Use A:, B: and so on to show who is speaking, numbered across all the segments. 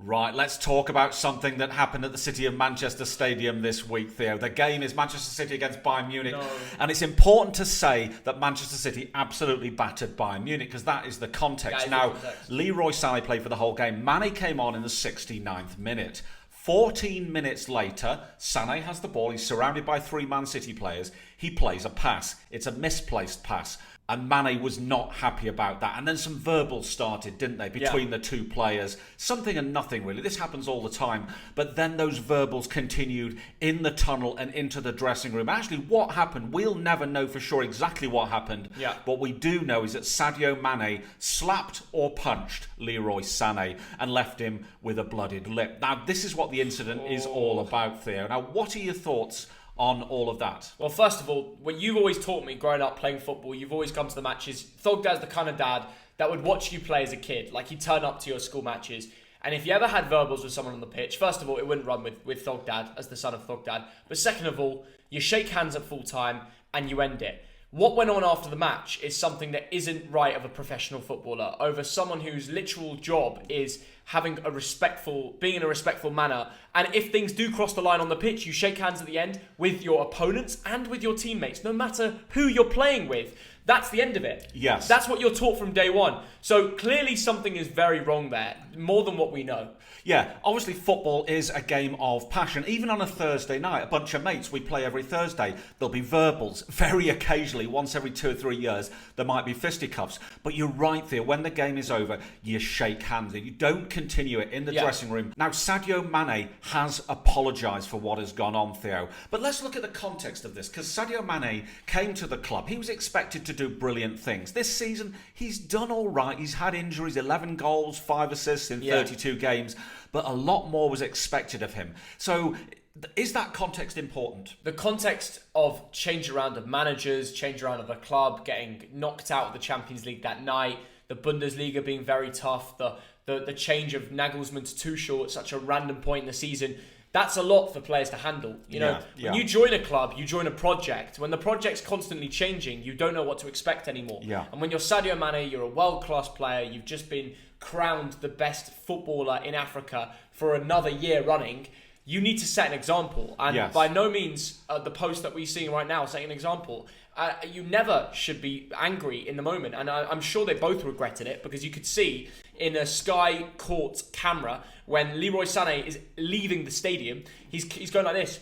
A: Right, let's talk about something that happened at the City of Manchester Stadium this week, Theo. The game is Manchester City against Bayern Munich.
B: No.
A: And it's important to say that Manchester City absolutely battered Bayern Munich because that is the context. Now, Leroy Sane played for the whole game. Mane came on in the 69th minute. 14 minutes later, Sane has the ball. He's surrounded by three Man City players. He plays a pass. It's a misplaced pass. And Mane was not happy about that. And then some verbals started, didn't they, between the two players. Something and nothing, really. This happens all the time. But then those verbals continued in the tunnel and into the dressing room. Actually, what happened? We'll never know for sure exactly what happened.
B: Yeah.
A: What we do know is that Sadio Mane slapped or punched Leroy Sane and left him with a bloodied lip. Now, this is what the incident is all about, Theo. Now, what are your thoughts on all of that?
B: Well, first of all, what you've always taught me growing up playing football, you've always come to the matches. Thugdad's the kind of dad that would watch you play as a kid. Like, he'd turn up to your school matches. And if you ever had verbals with someone on the pitch, first of all, it wouldn't run with Thugdad as the son of Thugdad. But second of all, you shake hands at full time and you end it. What went on after the match is something that isn't right of a professional footballer over someone whose literal job is being in a respectful manner. And if things do cross the line on the pitch, you shake hands at the end with your opponents and with your teammates, no matter who you're playing with. That's the end of it.
A: Yes.
B: That's what you're taught from day one. So clearly something is very wrong there, more than what we know.
A: Yeah, obviously football is a game of passion. Even on a Thursday night, a bunch of mates, we play every Thursday. There'll be verbals. Very occasionally, once every 2 or 3 years, there might be fisticuffs. But you're right, Theo. When the game is over, you shake hands. You don't continue it in the dressing room. Now, Sadio Mane has apologised for what has gone on, Theo. But let's look at the context of this, because Sadio Mane came to the club. He was expected to do brilliant things. This season, he's done all right. He's had injuries, 11 goals, 5 assists in 32 games. But a lot more was expected of him. So is that context important?
B: The context of change around of managers, change around of a club, getting knocked out of the Champions League that night, the Bundesliga being very tough, the change of Nagelsmann to Tuchel at such a random point in the season, that's a lot for players to handle. You know, when you join a club, you join a project. When the project's constantly changing, you don't know what to expect anymore.
A: Yeah.
B: And when you're Sadio Mane, you're a world-class player, you've just been crowned the best footballer in Africa for another year running, you need to set an example. And by no means the post that we're seeing right now setting an example. You never should be angry in the moment. And I'm sure they both regretted it, because you could see in a Sky Court camera when Leroy Sane is leaving the stadium, he's going like this.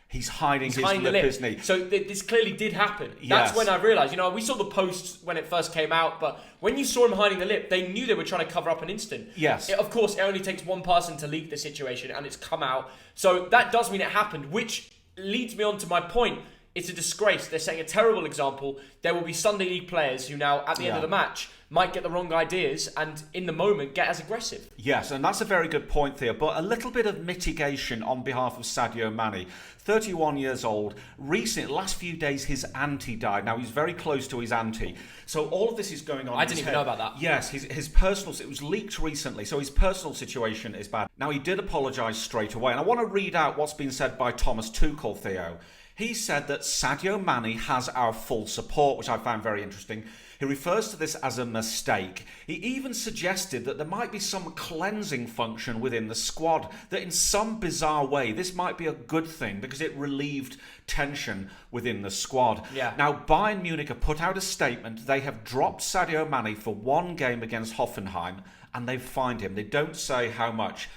A: He's hiding his lip, isn't he?
B: So this clearly did happen.
A: Yes.
B: That's when I realised, we saw the post when it first came out, but when you saw him hiding the lip, they knew they were trying to cover up an instant.
A: Yes.
B: Of course, it only takes one person to leak the situation, and it's come out. So that does mean it happened, which leads me on to my point. It's a disgrace. They're setting a terrible example. There will be Sunday League players who now, at the end of the match, might get the wrong ideas and, in the moment, get as aggressive.
A: Yes, and that's a very good point, Theo. But a little bit of mitigation on behalf of Sadio Mane. 31 years old. Recently, last few days, his auntie died. Now, he's very close to his auntie. So all of this is going on.
B: I didn't even know about that.
A: Yes, his personal... It was leaked recently, so his personal situation is bad. Now, he did apologise straight away. And I want to read out what's been said by Thomas Tuchel, Theo. He said that Sadio Mane has our full support, which I found very interesting. He refers to this as a mistake. He even suggested that there might be some cleansing function within the squad, that in some bizarre way this might be a good thing because it relieved tension within the squad.
B: Yeah.
A: Now, Bayern Munich have put out a statement. They have dropped Sadio Mane for one game against Hoffenheim and they've fined him. They don't say how much.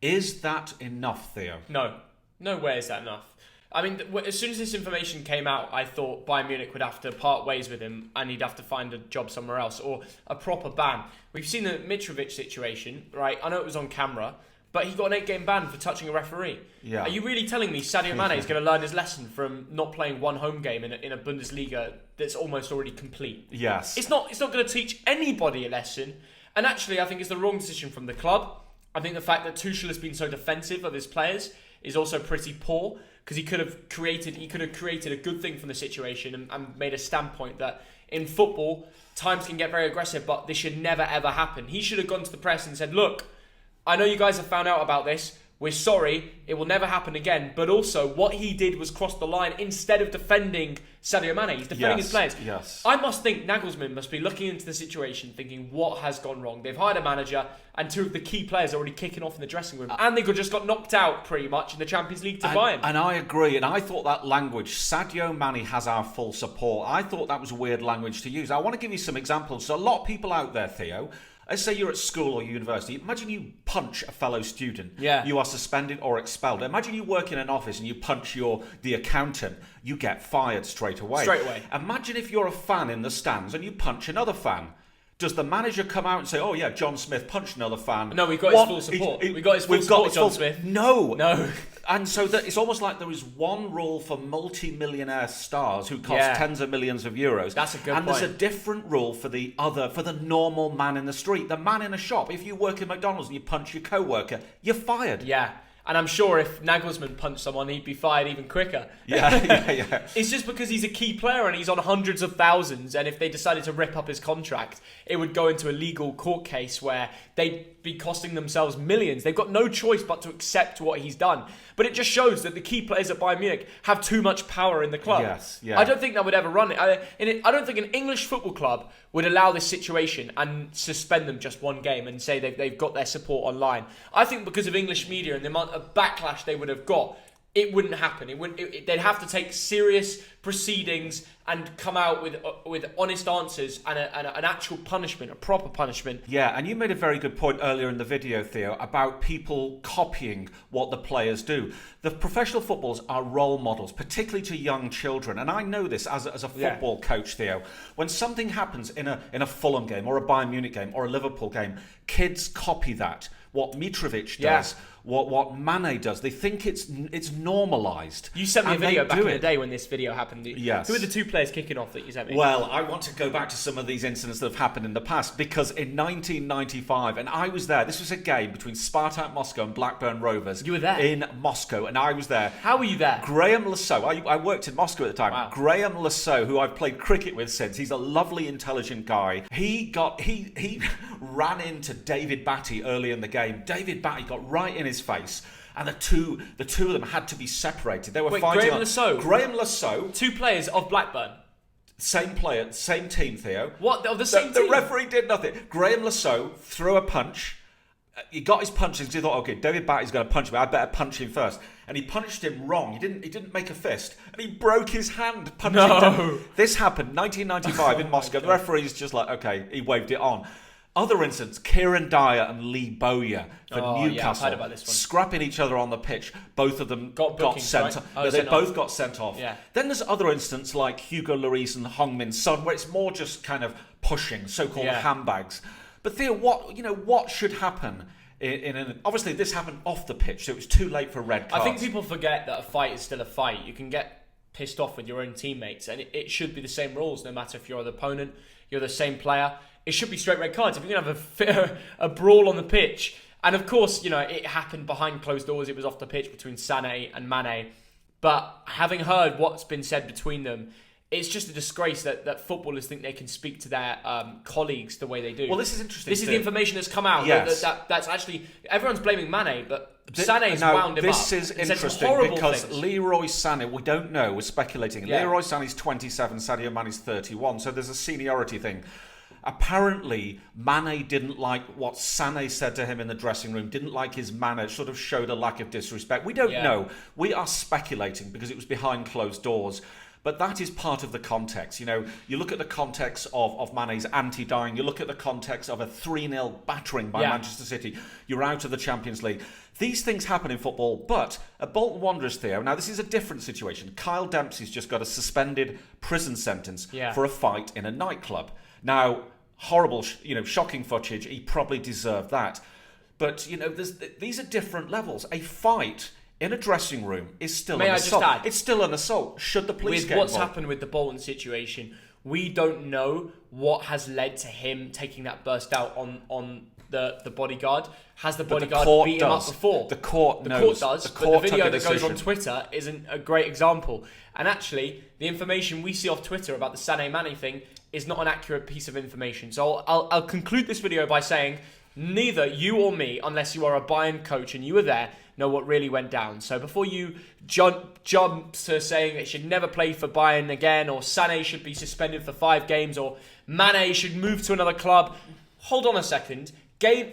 A: Is that enough, Theo?
B: No. No way is that enough. I mean, as soon as this information came out, I thought Bayern Munich would have to part ways with him and he'd have to find a job somewhere else or a proper ban. We've seen the Mitrovic situation, right? I know it was on camera, but he got an 8-game ban for touching a referee.
A: Yeah.
B: Are you really telling me Sadio Mane is going to learn his lesson from not playing one home game in a Bundesliga that's almost already complete?
A: Yes.
B: It's not going to teach anybody a lesson. And actually, I think it's the wrong decision from the club. I think the fact that Tuchel has been so defensive of his players is also pretty poor, because he could have created a good thing from the situation and made a standpoint that in football, times can get very aggressive, but this should never ever happen. He should have gone to the press and said, look, I know you guys have found out about this, we're sorry, it will never happen again. But also, what he did was cross the line instead of defending Sadio Mane. He's defending his players.
A: Yes.
B: I must think Nagelsmann must be looking into the situation, thinking what has gone wrong. They've hired a manager, and two of the key players are already kicking off in the dressing room, and they just got knocked out pretty much in the Champions League to Bayern.
A: And I agree. And I thought that language, Sadio Mane has our full support. I thought that was a weird language to use. I want to give you some examples. So a lot of people out there, Theo. Let's say you're at school or university. Imagine you punch a fellow student.
B: Yeah.
A: You are suspended or expelled. Imagine you work in an office and you punch the accountant. You get fired straight away.
B: Straight away.
A: Imagine if you're a fan in the stands and you punch another fan. Does the manager come out and say, "Oh yeah, John Smith punched another fan"?
B: No, we've got his full support. We got his full support, John Smith.
A: No. And so it's almost like there is one rule for multi-millionaire stars who cost tens of millions of euros.
B: That's a good
A: point. And there's a
B: point.
A: different rule for the normal man in the street, the man in a shop. If you work at McDonald's and you punch your co-worker, you're fired.
B: Yeah. And I'm sure if Nagelsmann punched someone, he'd be fired even quicker.
A: Yeah.
B: It's just because he's a key player and he's on hundreds of thousands. And if they decided to rip up his contract, it would go into a legal court case where they'd be costing themselves millions. They've got no choice but to accept what he's done. But it just shows that the key players at Bayern Munich have too much power in the club.
A: Yes, yeah.
B: I don't think that would ever run it. I don't think an English football club would allow this situation and suspend them just one game and say they've got their support online. I think because of English media and the amount of backlash they would have got, it wouldn't happen. They'd have to take serious proceedings and come out with honest answers and an actual punishment, a proper punishment.
A: Yeah, and you made a very good point earlier in the video, Theo, about people copying what the players do. The professional footballers are role models, particularly to young children. And I know this as a football coach, Theo. When something happens in a Fulham game or a Bayern Munich game or a Liverpool game, kids copy that. What Mitrovic does, what Mane does. They think it's normalised.
B: You sent me a video back in the day when this video happened.
A: Yes.
B: Who are the two players kicking off that you sent me?
A: Well, I want to go back to some of these incidents that have happened in the past, because in 1995, and I was there, this was a game between Spartak Moscow and Blackburn Rovers.
B: You were there?
A: In Moscow, and I was there.
B: How were you there?
A: Graham Lasseau, I worked in Moscow at the time.
B: Wow.
A: Graham Lasseau, who I've played cricket with since, he's a lovely, intelligent guy. He ran into David Batty early in the game. David Batty got right in his face. And the two of them had to be separated. They were fighting. Graham Lasseau.
B: Two players of Blackburn.
A: Same player, same team, Theo.
B: What? Of the same
A: team?
B: team?
A: The referee did nothing. Graham Lasseau threw a punch. He got his punches because he thought, okay, David Batty's going to punch me. I better punch him first. And he punched him wrong. He didn't make a fist. And he broke his hand punching him. This happened 1995 in Moscow. The referee's just like, okay, he waved it on. Other incidents, Kieran Dyer and Lee Bowyer for Newcastle,
B: yeah, I've heard about this one.
A: Scrapping each other on the pitch. Both of them got sent off.
B: Oh,
A: they both got sent off.
B: Yeah.
A: Then there's other incidents like Hugo Lloris and Heung-min Son, where it's more just kind of pushing, so-called handbags. But Theo, what should happen? Obviously, this happened off the pitch, so it was too late for red cards.
B: I think people forget that a fight is still a fight. You can get pissed off with your own teammates, and it should be the same rules, no matter if you're the opponent, you're the same player. It should be straight red cards. If you're going to have a brawl on the pitch, and of course, it happened behind closed doors. It was off the pitch between Sane and Mane. But having heard what's been said between them, it's just a disgrace that footballers think they can speak to their colleagues the way they do.
A: Well, this is interesting.
B: This is the information that's come out.
A: Yes.
B: That's actually... Everyone's blaming Mane, but Sane's wound him up.
A: This is interesting because Leroy Sane, we don't know, we're speculating. Yeah. Leroy Sane's 27, Sadio Mane's 31, so there's a seniority thing. Apparently, Mane didn't like what Sane said to him in the dressing room, didn't like his manner, sort of showed a lack of disrespect. We don't know. We are speculating because it was behind closed doors. But that is part of the context. You look at the context of Mane's anti-dying, you look at the context of a 3-0 battering by Manchester City, you're out of the Champions League. These things happen in football, but at Bolton Wanderers, Theo, now this is a different situation. Kyle Dempsey's just got a suspended prison sentence for a fight in a nightclub. Now, horrible, shocking footage. He probably deserved that. But, these are different levels. A fight in a dressing room is still an assault.
B: May I just add?
A: It's still an assault. Should the police get
B: involved? With what's
A: happened
B: happened with the Bolton situation, we don't know what has led to him taking that burst out on the bodyguard. Has the bodyguard beat him up before?
A: The court
B: does. But the video that goes on
A: decision.
B: Twitter isn't a great example. And actually, the information we see off Twitter about the Sané Mane thing is not an accurate piece of information. So I'll conclude this video by saying neither you or me, unless you are a Bayern coach and you were there, know what really went down. So before you jump to saying it should never play for Bayern again, or Sané should be suspended for 5 games, or Mane should move to another club, hold on a second.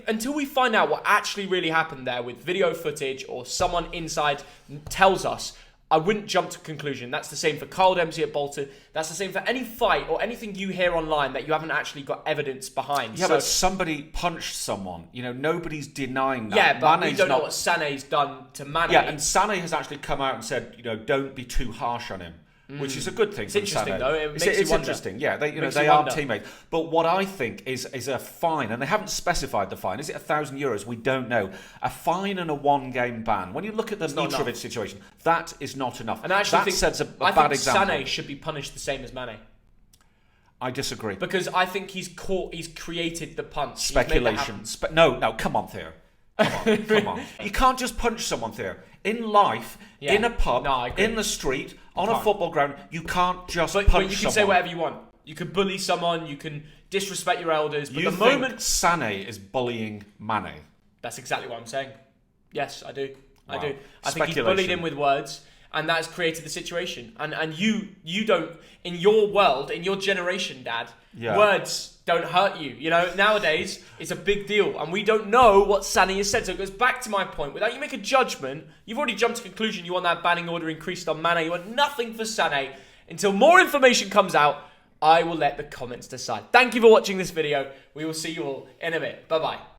B: Until we find out what actually really happened there with video footage or someone inside tells us, I wouldn't jump to conclusion. That's the same for Carl Dempsey at Bolton. That's the same for any fight or anything you hear online that you haven't actually got evidence behind.
A: Yeah, but somebody punched someone. Nobody's denying that.
B: Yeah, but we don't know what Sané's done to Mane.
A: Yeah, and Sané has actually come out and said, don't be too harsh on him. Which is a good thing.
B: It's interesting,
A: Sané.
B: though. It's
A: interesting. Yeah, they are teammates. But what I think is a fine, and they haven't specified the fine. Is it €1,000? We don't know. A fine and a 1-game ban. When you look at the Mitrovic situation, that is not enough.
B: And I actually think
A: sets a bad example.
B: Sané should be punished the same as Mane.
A: I disagree.
B: Because I think he's created the punch.
A: Speculation. No, come on, Theo. Come on. You can't just punch someone, Theo. In life, in a pub, in the street, on a football ground, you can't just punch someone.
B: But you can say whatever you want. You can bully someone, you can disrespect your elders, but
A: you
B: the
A: think
B: moment
A: Sané is bullying Mane?
B: That's exactly what I'm saying. Yes, I do.
A: Wow.
B: I do. I think he's bullied him with words, and that has created the situation. And you don't, in your world, in your generation, Dad, words don't hurt you. Nowadays, it's a big deal, and we don't know what Sané has said. So it goes back to my point. Without you make a judgment, you've already jumped to conclusion. You want that banning order increased on Mane. You want nothing for Sané. Until more information comes out, I will let the comments decide. Thank you for watching this video. We will see you all in a bit. Bye-bye.